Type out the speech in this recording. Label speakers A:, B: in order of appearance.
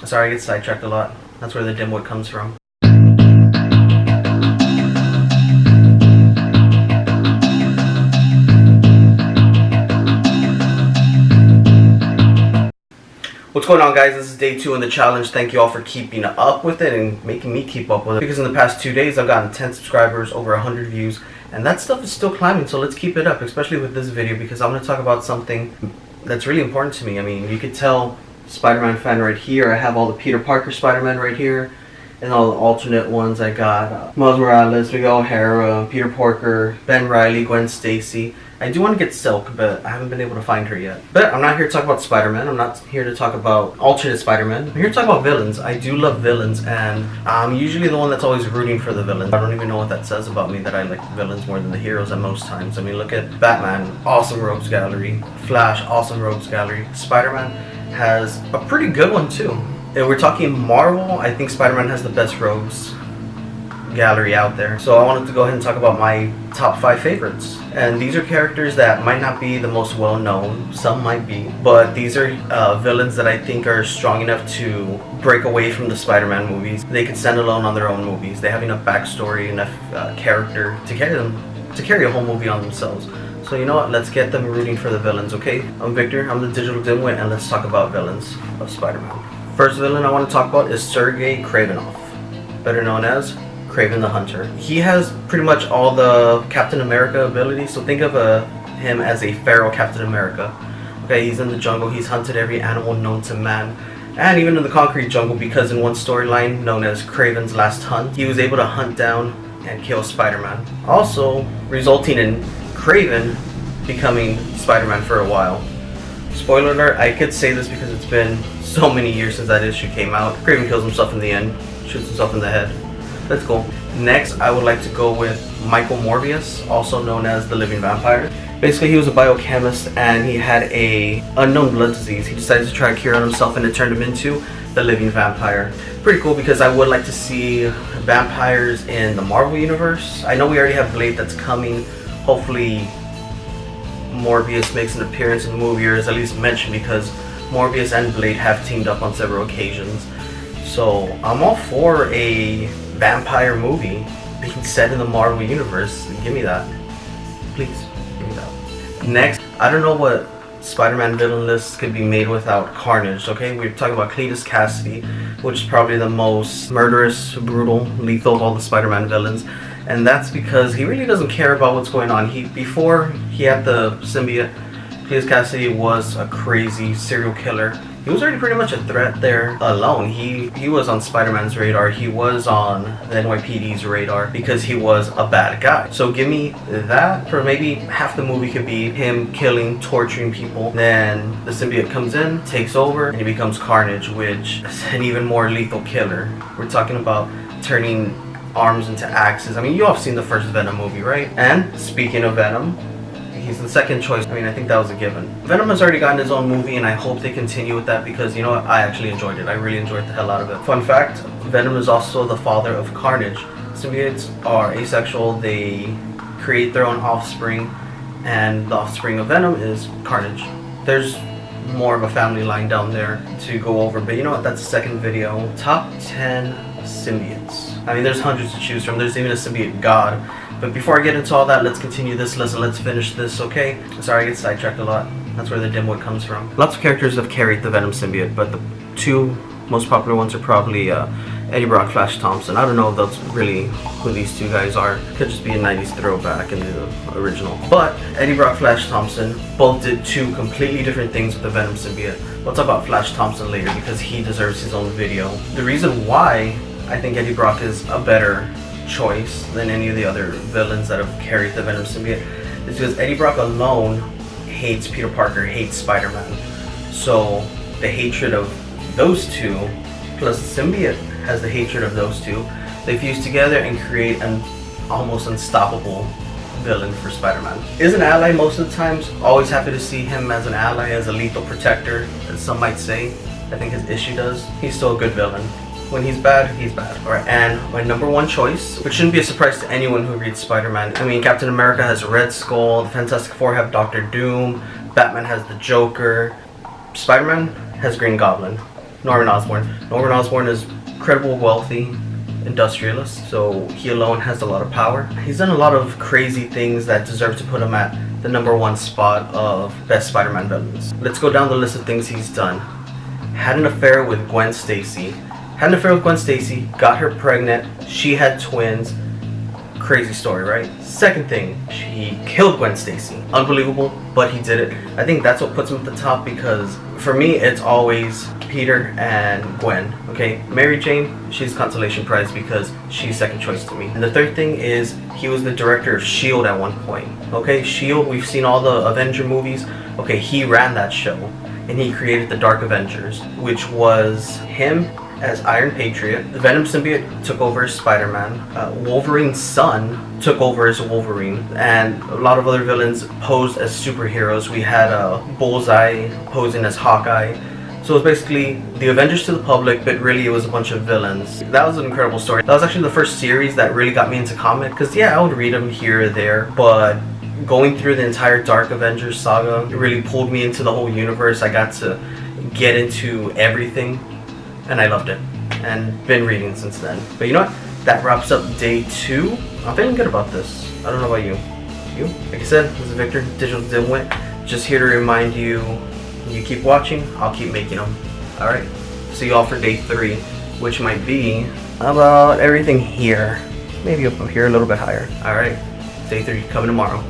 A: Sorry, I get sidetracked a lot. That's where the dimwit comes from. What's going on, guys? This is day 2 in the challenge. Thank you all for keeping up with it and making me keep up with it. Because in the past 2 days, I've gotten 10 subscribers, over 100 views, and that stuff is still climbing, so let's keep it up, especially with this video, because I'm going to talk about something that's really important to me. I mean, you could tell, Spider-Man fan right here. I have all the Peter Parker Spider-Man right here, and all the alternate ones. I got Miles Morales, Miguel O'Hara, Peter Parker, Ben Reilly, Gwen Stacy. I do want to get Silk, but I haven't been able to find her yet. But I'm not here to talk about Spider-Man. I'm not here to talk about alternate Spider-Man. I'm here to talk about villains. I do love villains, and I'm usually the one that's always rooting for the villains. I don't even know what that says about me, that I like villains more than the heroes at most times. I mean, look at Batman, awesome rogues gallery. Flash, awesome rogues gallery. Spider-Man has a pretty good one too. If we're talking Marvel, I think Spider-Man has the best rogues gallery out there. So I wanted to go ahead and talk about my top 5 favorites. And these are characters that might not be the most well known, some might be, but these are villains that I think are strong enough to break away from the Spider-Man movies. They can stand alone on their own movies. They have enough backstory, enough character to carry a whole movie on themselves. So you know what, let's get them rooting for the villains, okay? I'm Victor, I'm the digital dimwit, and let's talk about villains of Spider-Man. First villain I want to talk about is Sergei Kravenov, better known as Kraven the Hunter. He has pretty much all the Captain America abilities, so think of him as a feral Captain America. Okay, he's in the jungle, he's hunted every animal known to man, and even in the concrete jungle, because in one storyline known as Kraven's Last Hunt, he was able to hunt down and kill Spider-Man. Also, resulting in Kraven becoming Spider-Man for a while. Spoiler alert, I could say this because it's been so many years since that issue came out. Kraven kills himself in the end, shoots himself in the head. Let's go. Next, I would like to go with Michael Morbius, also known as the Living Vampire. Basically, he was a biochemist and he had a unknown blood disease. He decided to try and cure it himself, and it turned him into the Living Vampire. Pretty cool, because I would like to see vampires in the Marvel universe. I know we already have Blade that's coming. Hopefully Morbius makes an appearance in the movie, or is at least mentioned, because Morbius and Blade have teamed up on several occasions. So I'm all for a vampire movie being set in the Marvel universe. Give me that. Please, give me that. Next, I don't know what Spider-Man villain list could be made without Carnage, okay? We're talking about Cletus Cassidy, which is probably the most murderous, brutal, lethal of all the Spider-Man villains. And that's because he really doesn't care about what's going on. Before he had the symbiote, Cletus Cassidy was a crazy serial killer. He was already pretty much a threat there alone. He was on Spider-Man's radar. He was on the NYPD's radar because he was a bad guy. So give me that. For maybe half the movie could be him killing, torturing people. Then the symbiote comes in, takes over, and he becomes Carnage, which is an even more lethal killer. We're talking about turning arms into axes. I mean, you all have seen the first Venom movie, right? And speaking of Venom, he's the second choice. I mean, I think that was a given. Venom has already gotten his own movie, and I hope they continue with that, because you know what, I actually enjoyed it. I really enjoyed the hell out of it. Fun fact, Venom is also the father of Carnage. Symbiotes are asexual. They create their own offspring, and the offspring of Venom is Carnage. There's more of a family line down there to go over, but you know what, that's the second video. Top 10 symbiotes. I mean, there's hundreds to choose from. There's even a symbiote god. But before I get into all that, let's continue this lesson. Let's finish this, okay? Sorry, I get sidetracked a lot. That's where the dimwit comes from. Lots of characters have carried the Venom symbiote, but the 2 most popular ones are probably Eddie Brock, Flash Thompson. I don't know if that's really who these 2 guys are. Could just be a 90s throwback in the original. But Eddie Brock, Flash Thompson both did 2 completely different things with the Venom symbiote. We'll talk about Flash Thompson later, because he deserves his own video. The reason why I think Eddie Brock is a better choice than any of the other villains that have carried the Venom symbiote is because Eddie Brock alone hates Peter Parker, hates Spider-Man. So the hatred of those 2, plus the symbiote has the hatred of those 2, they fuse together and create an almost unstoppable villain for Spider-Man. Is an ally most of the times. Always happy to see him as an ally, as a lethal protector, as some might say. I think his issue does. He's still a good villain. When he's bad, he's bad. Alright, and my number 1 choice, which shouldn't be a surprise to anyone who reads Spider-Man. I mean, Captain America has Red Skull, the Fantastic Four have Dr. Doom, Batman has the Joker, Spider-Man has Green Goblin. Norman Osborn. Norman Osborn is incredible wealthy industrialist, so he alone has a lot of power. He's done a lot of crazy things that deserve to put him at the #1 spot of best Spider-Man villains. Let's go down the list of things he's done. Had an affair with Gwen Stacy. Got her pregnant. She had twins. Crazy story, right? Second thing, he killed Gwen Stacy. Unbelievable, but he did it. I think that's what puts him at the top, because for me, it's always Peter and Gwen. Okay, Mary Jane, she's consolation prize because she's second choice to me. And the third thing is he was the director of S.H.I.E.L.D. at one point. Okay, S.H.I.E.L.D., we've seen all the Avenger movies. Okay, he ran that show, and he created the Dark Avengers, which was him as Iron Patriot. The Venom symbiote took over as Spider-Man. Wolverine's son took over as Wolverine, and a lot of other villains posed as superheroes. We had Bullseye posing as Hawkeye. So it was basically the Avengers to the public, but really it was a bunch of villains. That was an incredible story. That was actually the first series that really got me into comic, because yeah, I would read them here or there, but going through the entire Dark Avengers saga, it really pulled me into the whole universe. I got to get into everything, and I loved it, and been reading since then. But you know what? That wraps up day 2. I'm feeling good about this. I don't know about you. You? Like I said, this is Victor, Digital Dimwit. Just here to remind you, you keep watching, I'll keep making them. Alright? See you all for day 3, which might be about everything here. Maybe up here a little bit higher. Alright? Day 3 coming tomorrow.